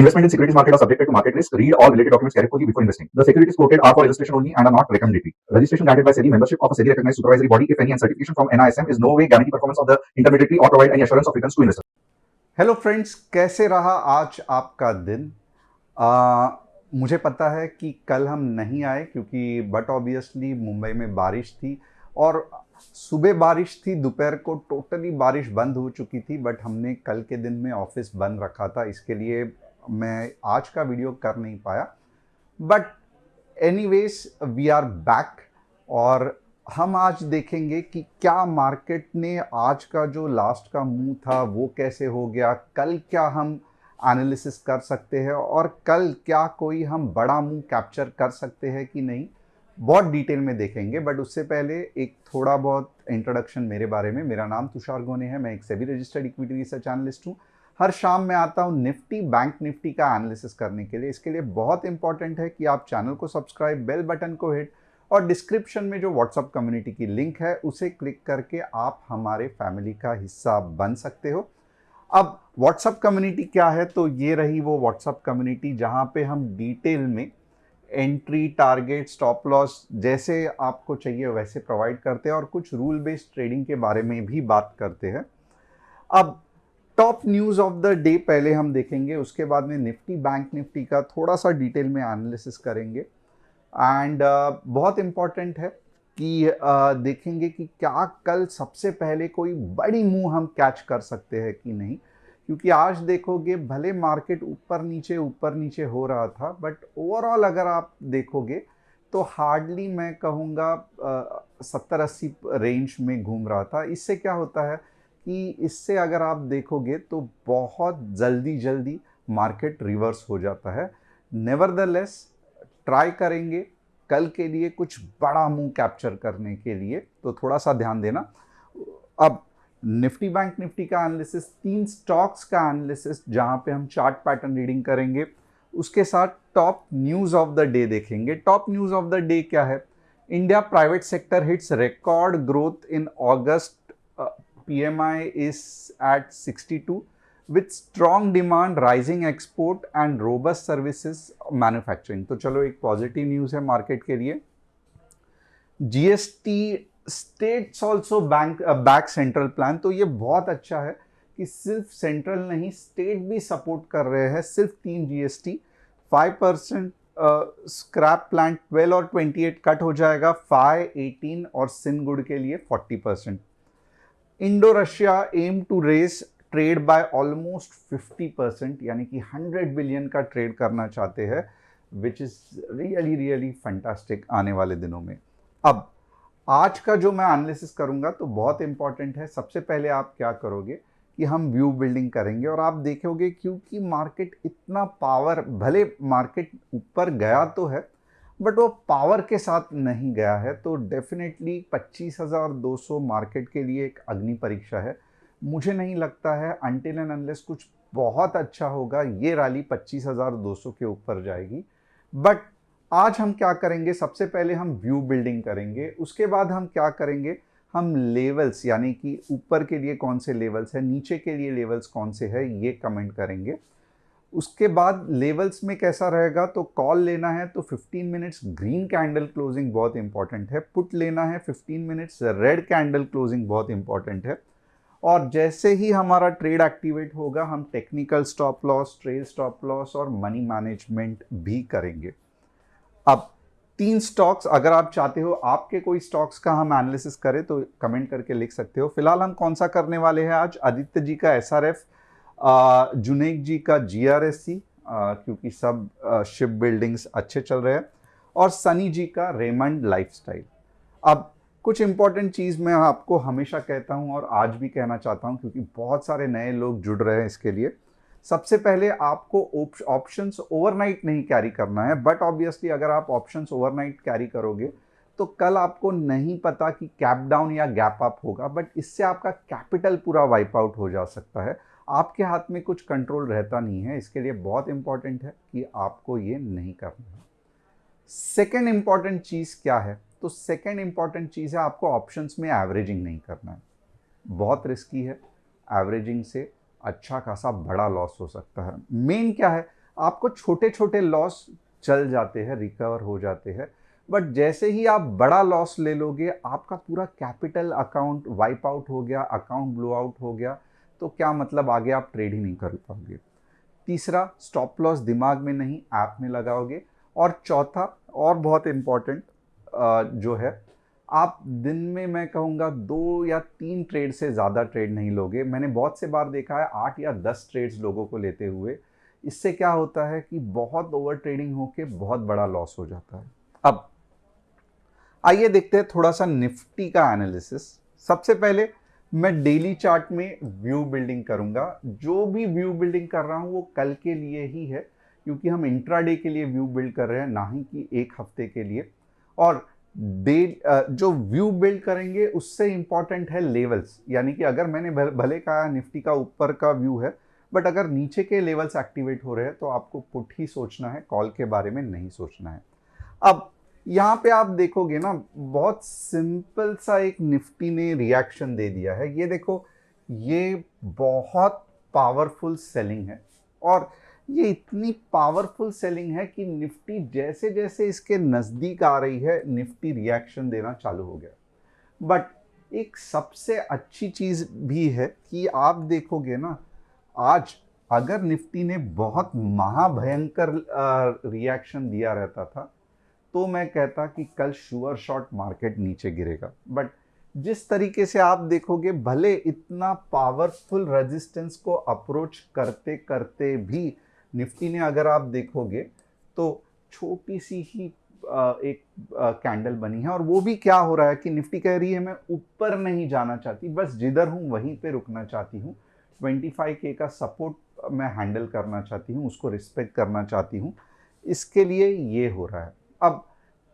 Investment in securities market are subjected to market risk. Read all related documents carefully before investing. The securities quoted are for illustration only and are not recommendatory. Registration granted by SEBI. Membership of a SEBI recognized supervisory body, if any, and certification from NISM is no way guarantee performance of the intermediary or provide any assurance of returns to investors. Hello friends, कैसे रहा आज आपका दिन? मुझे पता है कि कल हम नहीं आए क्योंकि बट ऑब्वियसली मुंबई में बारिश थी और सुबह बारिश थी, दोपहर को टोटली बारिश बंद हो चुकी थी। बट हमने कल के दिन में ऑफिस बंद रखा था, इसके लिए मैं आज का वीडियो कर नहीं पाया। But anyways we are back और हम आज देखेंगे कि क्या मार्केट ने आज का जो लास्ट का मूव था वो कैसे हो गया, कल क्या हम एनालिसिस कर सकते हैं और कल क्या कोई हम बड़ा मूव कैप्चर कर सकते हैं कि नहीं, बहुत डिटेल में देखेंगे। बट उससे पहले एक थोड़ा बहुत इंट्रोडक्शन मेरे बारे में। मेरा नाम तुषार गोने है, मैं एक SEBI registered equity research analyst हूँ। हर शाम मैं आता हूँ निफ्टी बैंक निफ्टी का एनालिसिस करने के लिए। इसके लिए बहुत इंपॉर्टेंट है कि आप चैनल को सब्सक्राइब, बेल बटन को हिट और डिस्क्रिप्शन में जो व्हाट्सअप कम्युनिटी की लिंक है उसे क्लिक करके आप हमारे फैमिली का हिस्सा बन सकते हो। अब व्हाट्सअप कम्युनिटी क्या है, तो ये रही वो व्हाट्सअप कम्युनिटी जहाँ पे हम डिटेल में एंट्री, टारगेट, स्टॉप लॉस जैसे आपको चाहिए वैसे प्रोवाइड करते हैं और कुछ रूल बेस्ड ट्रेडिंग के बारे में भी बात करते हैं। अब top news of the day पहले हम देखेंगे, उसके बाद में निफ्टी बैंक निफ्टी का थोड़ा सा डिटेल में एनालिसिस करेंगे। एंड बहुत इम्पॉर्टेंट है कि देखेंगे कि क्या कल सबसे पहले कोई बड़ी मूव हम कैच कर सकते हैं कि नहीं, क्योंकि आज देखोगे भले मार्केट ऊपर नीचे हो रहा था, बट ओवरऑल अगर आप देखोगे तो हार्डली मैं कहूँगा 70-80 रेंज में घूम रहा था। इससे क्या होता है कि इससे अगर आप देखोगे तो बहुत जल्दी मार्केट रिवर्स हो जाता है। नेवरदलेस ट्राई करेंगे कल के लिए कुछ बड़ा मूव कैप्चर करने के लिए, तो थोड़ा सा ध्यान देना। अब निफ्टी बैंक निफ्टी का एनालिसिस, 3 स्टॉक्स का एनालिसिस जहां पे हम चार्ट पैटर्न रीडिंग करेंगे, उसके साथ top news of the day देखेंगे। Top news of the day क्या है? India private sector hits record growth in August, PMI is at 62 with strong demand, rising export and robust services manufacturing। तो चलो एक positive news है market के लिए। GST states also back central plan, तो ये बहुत अच्छा है कि सिर्फ सेंट्रल नहीं स्टेट भी सपोर्ट कर रहे हैं। सिर्फ 3 GST, 5% स्क्रैप प्लांट 12 और 28 कट हो जाएगा, 5, 18 और सिनगुड के लिए 40%। Indo Russia aim to raise trade by almost 50%, यानी कि 100 बिलियन का ट्रेड करना चाहते हैं, विच इज़ रियली फैंटास्टिक आने वाले दिनों में। अब आज का जो मैं एनालिसिस करूंगा तो बहुत इंपॉर्टेंट है। सबसे पहले आप क्या करोगे कि हम व्यू बिल्डिंग करेंगे और आप देखोगे क्योंकि मार्केट इतना पावर, भले मार्केट ऊपर गया तो है बट वो पावर के साथ नहीं गया है, तो डेफिनेटली 25,200 मार्केट के लिए एक अग्नि परीक्षा है। मुझे नहीं लगता है अनटिल एंड अनलेस कुछ बहुत अच्छा होगा ये रैली 25,200 के ऊपर जाएगी। बट आज हम क्या करेंगे, सबसे पहले हम व्यू बिल्डिंग करेंगे, उसके बाद हम क्या करेंगे, हम लेवल्स यानी कि ऊपर के लिए कौन से लेवल्स है, नीचे के लिए लेवल्स कौन से है, ये कमेंट करेंगे। उसके बाद लेवल्स में कैसा रहेगा, तो कॉल लेना है तो 15 मिनट्स ग्रीन कैंडल क्लोजिंग बहुत इंपॉर्टेंट है, पुट लेना है 15 मिनट्स रेड कैंडल क्लोजिंग बहुत इंपॉर्टेंट है। और जैसे ही हमारा ट्रेड एक्टिवेट होगा हम technical stop loss, trail stop loss और मनी मैनेजमेंट भी करेंगे। अब 3 स्टॉक्स, अगर आप चाहते हो आपके कोई स्टॉक्स का हम एनालिसिस करें तो कमेंट करके लिख सकते हो। फिलहाल हम कौन सा करने वाले हैं आज, आदित्य जी का SRF, जुनेक जी का GRSC, क्योंकि सब शिप बिल्डिंग्स अच्छे चल रहे हैं, और सनी जी का रेमंड लाइफस्टाइल। अब कुछ इंपॉर्टेंट चीज़ मैं आपको हमेशा कहता हूं और आज भी कहना चाहता हूं क्योंकि बहुत सारे नए लोग जुड़ रहे हैं इसके लिए। सबसे पहले आपको ऑप्शंस ओवरनाइट नहीं कैरी करना है, बट ऑब्वियसली अगर आप ऑप्शंस ओवरनाइट कैरी करोगे तो कल आपको नहीं पता कि कैप डाउन या गैप अप होगा, बट इससे आपका कैपिटल पूरा वाइप आउट हो जा सकता है। आपके हाथ में कुछ कंट्रोल रहता नहीं है, इसके लिए बहुत इंपॉर्टेंट है कि आपको ये नहीं करना है। सेकेंड इंपॉर्टेंट चीज़ क्या है, तो सेकेंड इंपॉर्टेंट चीज़ है आपको ऑप्शंस में एवरेजिंग नहीं करना है, बहुत रिस्की है। एवरेजिंग से अच्छा खासा बड़ा लॉस हो सकता है। मेन क्या है, आपको छोटे छोटे लॉस चल जाते हैं, रिकवर हो जाते हैं, बट जैसे ही आप बड़ा लॉस ले लोगे आपका पूरा कैपिटल अकाउंट वाइप आउट हो गया, अकाउंट ब्लो आउट हो गया, तो क्या मतलब आगे आप ट्रेड ही नहीं कर पाओगे। तीसरा, स्टॉप लॉस दिमाग में नहीं ऐप में लगाओगे। और चौथा और बहुत इम्पॉर्टेंट जो है, आप दिन में मैं कहूँगा 2 या 3 ट्रेड से ज़्यादा ट्रेड नहीं लोगे। मैंने बहुत से बार देखा है 8 या 10 ट्रेड्स लोगों को लेते हुए। इससे क्या होता है कि बहुत ओवर ट्रेडिंग होके बहुत बड़ा लॉस हो जाता है। अब आइए देखते हैं थोड़ा सा निफ्टी का एनालिसिस। सबसे पहले मैं डेली चार्ट में व्यू बिल्डिंग करूंगा। जो भी व्यू बिल्डिंग कर रहा हूं वो कल के लिए ही है, क्योंकि हम इंट्राडे के लिए व्यू बिल्ड कर रहे हैं, ना ही कि एक हफ्ते के लिए। और जो व्यू बिल्ड करेंगे उससे इंपॉर्टेंट है लेवल्स, यानी कि अगर मैंने भले कहा निफ्टी का ऊपर का व्यू है, बट अगर नीचे के लेवल्स एक्टिवेट हो रहे हैं तो आपको पुट ही सोचना है, कॉल के बारे में नहीं सोचना है। अब यहाँ पे आप देखोगे ना, बहुत सिंपल सा एक निफ्टी ने रिएक्शन दे दिया है। ये देखो, ये बहुत पावरफुल सेलिंग है, और ये इतनी पावरफुल सेलिंग है कि निफ्टी जैसे जैसे इसके नज़दीक आ रही है निफ्टी रिएक्शन देना चालू हो गया। बट एक सबसे अच्छी चीज़ भी है कि आप देखोगे ना, आज अगर निफ्टी ने बहुत महाभयंकर रिएक्शन दिया रहता था तो मैं कहता कि कल श्योर शॉट मार्केट नीचे गिरेगा। बट जिस तरीके से आप देखोगे, भले इतना पावरफुल रेजिस्टेंस को अप्रोच करते करते भी निफ्टी ने, अगर आप देखोगे तो छोटी सी ही एक कैंडल बनी है, और वो भी क्या हो रहा है कि निफ्टी कह रही है मैं ऊपर नहीं जाना चाहती, बस जिधर हूँ वहीं पे रुकना चाहती हूँ। 25K का सपोर्ट मैं हैंडल करना चाहती हूँ, उसको रिस्पेक्ट करना चाहती हूँ। इसके लिए ये हो रहा है। अब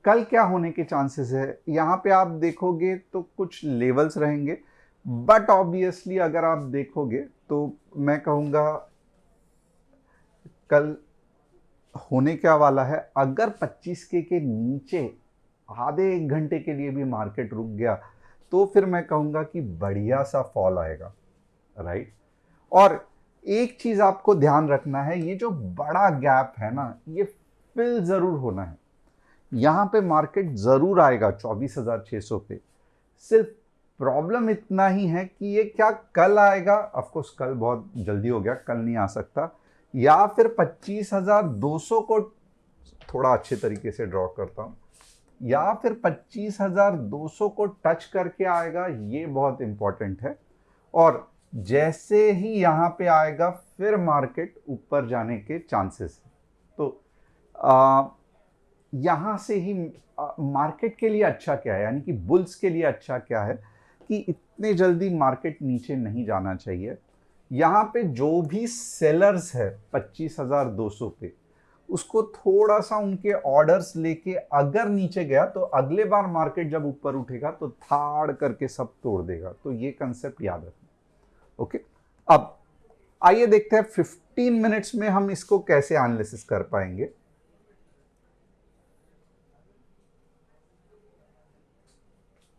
कल क्या होने के चांसेस है, यहाँ पे आप देखोगे तो कुछ लेवल्स रहेंगे, बट ऑब्वियसली अगर आप देखोगे तो मैं कहूँगा कल होने क्या वाला है, अगर 25K के नीचे आधे 1 घंटे के लिए भी मार्केट रुक गया तो फिर मैं कहूँगा कि बढ़िया सा फॉल आएगा, राइट। और एक चीज़ आपको ध्यान रखना है, ये जो बड़ा गैप है ना, ये फिल ज़रूर होना है। यहाँ पे मार्केट ज़रूर आएगा 24,600 पे। सिर्फ प्रॉब्लम इतना ही है कि ये क्या कल आएगा, ऑफकोर्स कल बहुत जल्दी हो गया, कल नहीं आ सकता, या फिर 25,200 को, थोड़ा अच्छे तरीके से ड्रॉ करता हूँ, या फिर 25,200 को टच करके आएगा, ये बहुत इंपॉर्टेंट है। और जैसे ही यहाँ पे आएगा फिर मार्केट ऊपर जाने के चांसेस है। तो यहाँ से ही मार्केट के लिए अच्छा क्या है, यानी कि बुल्स के लिए अच्छा क्या है कि इतने जल्दी मार्केट नीचे नहीं जाना चाहिए। यहाँ पे जो भी सेलर्स है 25,200 पे, उसको थोड़ा सा उनके ऑर्डर्स लेके अगर नीचे गया तो अगले बार मार्केट जब ऊपर उठेगा तो थाड़ करके सब तोड़ देगा। तो ये कंसेप्ट याद रखना, ओके। अब आइए देखते हैं 15 मिनट्स में हम इसको कैसे एनालिसिस कर पाएंगे।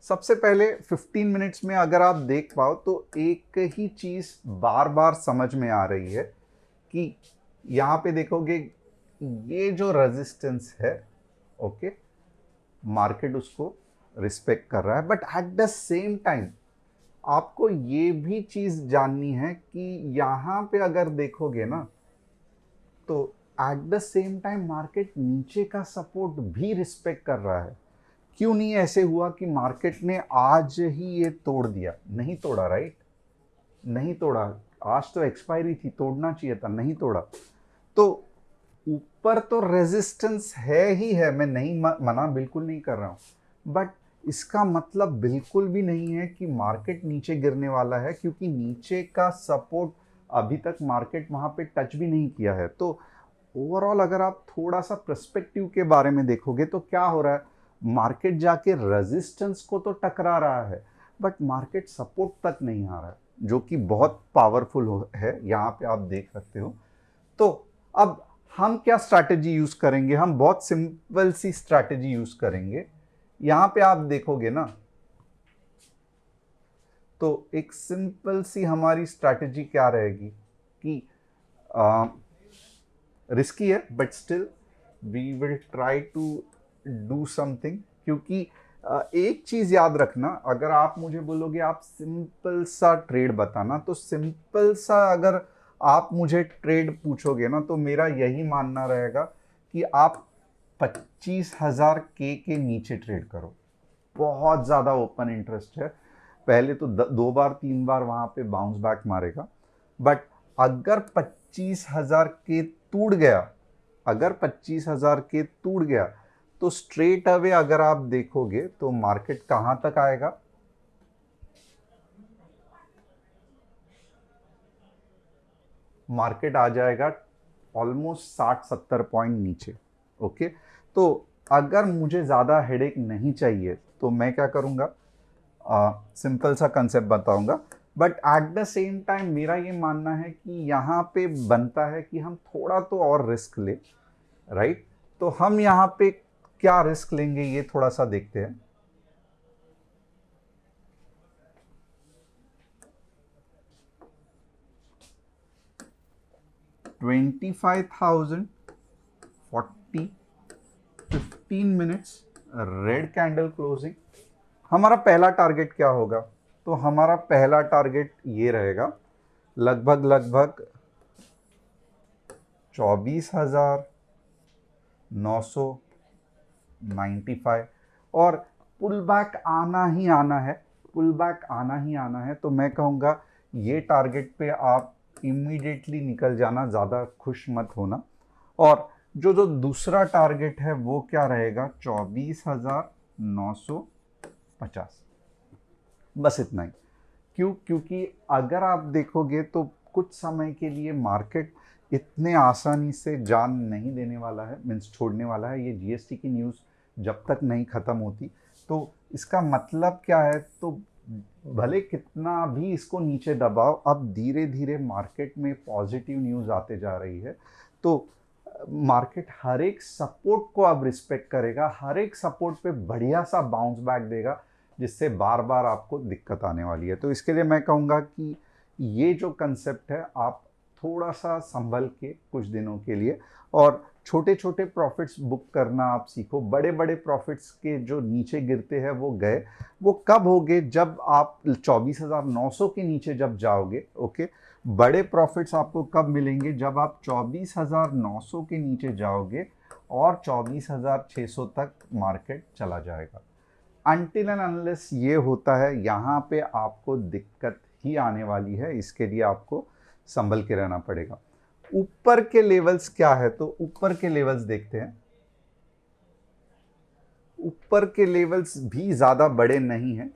सबसे पहले 15 मिनट्स में अगर आप देख पाओ तो एक ही चीज़ बार बार समझ में आ रही है कि यहाँ पे देखोगे ये जो रेजिस्टेंस है, ओके, मार्केट उसको रिस्पेक्ट कर रहा है, but at the same time आपको ये भी चीज़ जाननी है कि यहाँ पे अगर देखोगे ना तो at the same time market नीचे का सपोर्ट भी रिस्पेक्ट कर रहा है। क्यों नहीं ऐसे हुआ कि मार्केट ने आज ही ये तोड़ दिया? नहीं तोड़ा, राइट, नहीं तोड़ा। आज तो एक्सपायरी थी, तोड़ना चाहिए था, नहीं तोड़ा। तो ऊपर तो रेजिस्टेंस है ही है, मैं नहीं मना बिल्कुल नहीं कर रहा हूँ, बट इसका मतलब बिल्कुल भी नहीं है कि मार्केट नीचे गिरने वाला है, क्योंकि नीचे का सपोर्ट अभी तक मार्केट वहाँ पे टच भी नहीं किया है। तो ओवरऑल अगर आप थोड़ा सा पर्सपेक्टिव के बारे में देखोगे तो क्या हो रहा है, मार्केट जाके रेजिस्टेंस को तो टकरा रहा है, बट मार्केट सपोर्ट तक नहीं आ रहा है, जो कि बहुत पावरफुल है, यहाँ पे आप देख सकते हो। तो अब हम क्या स्ट्रैटेजी यूज करेंगे, हम बहुत सिंपल सी स्ट्रैटेजी यूज करेंगे। यहाँ पे आप देखोगे ना तो एक सिंपल सी हमारी स्ट्रैटेजी क्या रहेगी कि रिस्की है, but still we will try to do something. क्योंकि एक चीज़ याद रखना, अगर आप मुझे बोलोगे आप सिंपल सा ट्रेड बताना, तो सिंपल सा अगर आप मुझे ट्रेड पूछोगे ना, तो मेरा यही मानना रहेगा कि आप 25,000 के नीचे ट्रेड करो। बहुत ज़्यादा ओपन इंटरेस्ट है, पहले तो 2 बार 3 बार वहाँ पे बाउंस बैक मारेगा, बट अगर 25,000 के टूट गया, अगर 25,000 के टूट गया, तो स्ट्रेट अवे अगर आप देखोगे तो मार्केट कहां तक आएगा, मार्केट आ जाएगा ऑलमोस्ट 60-70 पॉइंट नीचे। ओके, तो अगर मुझे ज़्यादा हेडेक नहीं चाहिए तो मैं क्या करूँगा, सिंपल सा कंसेप्ट बताऊंगा, but at the same time मेरा ये मानना है कि यहाँ पे बनता है कि हम थोड़ा तो और रिस्क ले, राइट। तो हम यहाँ पे क्या रिस्क लेंगे ये थोड़ा सा देखते हैं। $25,000 40 15 मिनट्स रेड कैंडल क्लोजिंग। हमारा पहला टारगेट क्या होगा, तो हमारा पहला टारगेट ये रहेगा, लगभग लगभग 24,995, और पुल बैक आना ही आना है, पुल बैक आना ही आना है। तो मैं कहूँगा ये टारगेट पे आप इमीडिएटली निकल जाना, ज़्यादा खुश मत होना। और जो जो दूसरा टारगेट है वो क्या रहेगा, 24,950, बस इतना ही। क्यों, क्योंकि अगर आप देखोगे तो कुछ समय के लिए मार्केट इतने आसानी से जान नहीं देने वाला है, मीन्स छोड़ने वाला है। ये जीएसटी की न्यूज़ जब तक नहीं ख़त्म होती, तो इसका मतलब क्या है, तो भले कितना भी इसको नीचे दबाओ, अब धीरे धीरे मार्केट में पॉजिटिव न्यूज़ आते जा रही है। तो मार्केट हर एक सपोर्ट को अब रिस्पेक्ट करेगा, हर एक सपोर्ट पे बढ़िया सा बाउंस बैक देगा, जिससे बार बार आपको दिक्कत आने वाली है। तो इसके लिए मैं कहूँगा कि ये जो कंसेप्ट है आप थोड़ा सा संभल के कुछ दिनों के लिए, और छोटे छोटे प्रॉफिट्स बुक करना आप सीखो। बड़े बड़े प्रॉफिट्स के जो नीचे गिरते हैं वो गए, वो कब होंगे, जब आप 24,900 के नीचे जब जाओगे। ओके, बड़े प्रॉफिट्स आपको कब मिलेंगे, जब आप 24,900 के नीचे जाओगे और 24,600 तक मार्केट चला जाएगा। अनटिल एंड अनलेस ये होता है, यहाँ पे आपको दिक्कत ही आने वाली है। इसके लिए आपको संभल के रहना पड़ेगा। ऊपर के लेवल्स क्या है, तो ऊपर के लेवल्स देखते हैं। ऊपर के लेवल्स भी ज़्यादा बड़े नहीं हैं,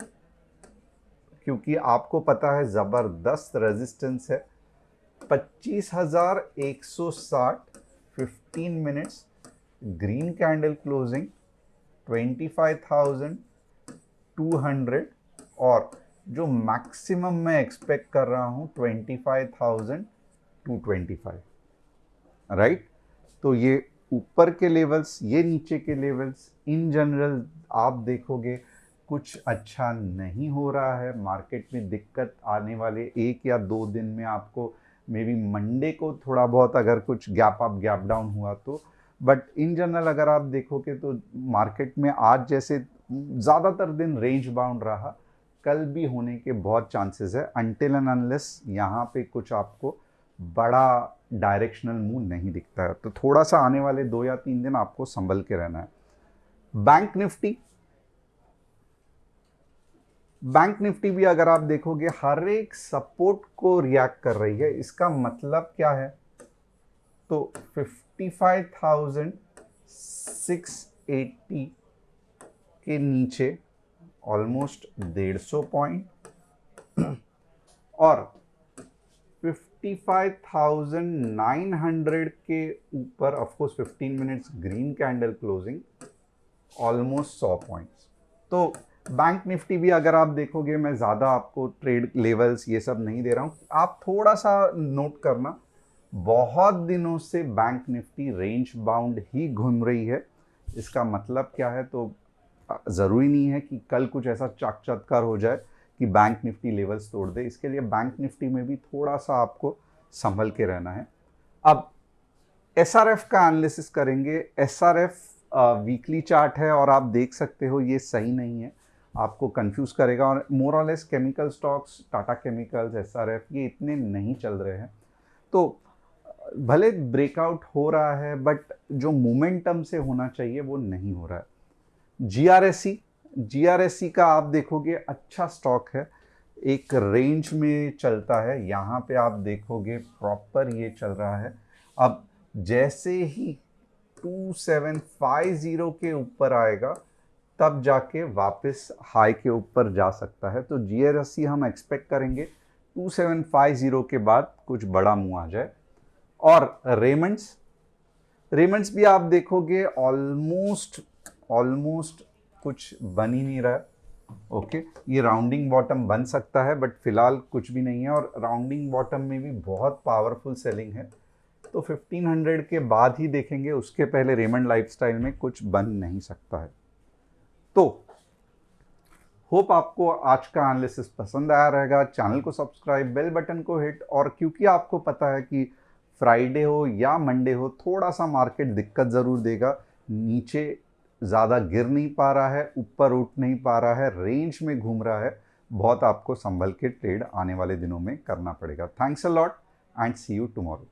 क्योंकि आपको पता है ज़बरदस्त रेजिस्टेंस है 25,160 15 मिनट्स ग्रीन कैंडल क्लोजिंग 25,200, और जो मैक्सिमम मैं एक्सपेक्ट कर रहा हूँ 25,225, राइट। तो ये ऊपर के लेवल्स, ये नीचे के लेवल्स, इन जनरल आप देखोगे कुछ अच्छा नहीं हो रहा है। मार्केट में दिक्कत आने वाले 1 या 2 दिन में आपको मे बी मंडे को थोड़ा बहुत अगर कुछ गैप अप गैप डाउन हुआ तो, बट इन जनरल अगर आप देखोगे तो मार्केट में आज जैसे ज़्यादातर दिन रेंज बाउंड रहा, कल भी होने के बहुत चांसेस है, अनटिल एंड अनलेस यहाँ पे कुछ आपको बड़ा डायरेक्शनल मूव नहीं दिखता है। तो थोड़ा सा आने वाले 2 या 3 दिन आपको संभल के रहना है। बैंक निफ्टी, बैंक निफ्टी भी अगर आप देखोगे हर एक सपोर्ट को रिएक्ट कर रही है। इसका मतलब क्या है, तो 55,680 के नीचे ऑलमोस्ट 150 पॉइंट, और 55,900 के ऊपर of course 15 minutes green candle closing almost 100 points. तो बैंक निफ्टी भी अगर आप देखोगे, मैं ज़्यादा आपको ट्रेड लेवल्स ये सब नहीं दे रहा हूँ, आप थोड़ा सा नोट करना, बहुत दिनों से बैंक निफ्टी रेंज बाउंड ही घूम रही है। इसका मतलब क्या है, तो ज़रूरी नहीं है कि कल कुछ ऐसा चमत्कार हो जाए कि बैंक निफ्टी लेवल्स तोड़ दे। इसके लिए बैंक निफ्टी में भी थोड़ा सा आपको संभल के रहना है। अब SRF का एनालिसिस करेंगे। SRF वीकली चार्ट है और आप देख सकते हो ये सही नहीं है, आपको कंफ्यूज करेगा। और मोर और less chemical stocks, Tata chemicals, SRF ये इतने नहीं चल रहे हैं। तो भले ब्रेकआउट हो रहा है बट जो मोमेंटम से होना चाहिए वो नहीं हो रहा है। GRSE का आप देखोगे अच्छा स्टॉक है, एक रेंज में चलता है, यहाँ पे आप देखोगे प्रॉपर ये चल रहा है। अब जैसे ही 2750 के ऊपर आएगा तब जाके वापस हाई के ऊपर जा सकता है। तो GRSE हम एक्सपेक्ट करेंगे 2750 के बाद कुछ बड़ा मूव आ जाए। और रेमंड्स भी आप देखोगे ऑलमोस्ट कुछ बन ही नहीं रहा है। ओके, ये राउंडिंग बॉटम बन सकता है बट फिलहाल कुछ भी नहीं है, और राउंडिंग बॉटम में भी बहुत पावरफुल सेलिंग है। तो 1500 के बाद ही देखेंगे, उसके पहले रेमंड लाइफस्टाइल में कुछ बन नहीं सकता है। तो होप आपको आज का एनालिसिस पसंद आया रहेगा। चैनल को सब्सक्राइब, बेल बटन को हिट। और क्योंकि आपको पता है कि फ्राइडे हो या मंडे हो थोड़ा सा मार्केट दिक्कत ज़रूर देगा, नीचे ज़्यादा गिर नहीं पा रहा है, ऊपर उठ नहीं पा रहा है, रेंज में घूम रहा है, बहुत आपको संभल के ट्रेड आने वाले दिनों में करना पड़ेगा। Thanks a lot and see you tomorrow.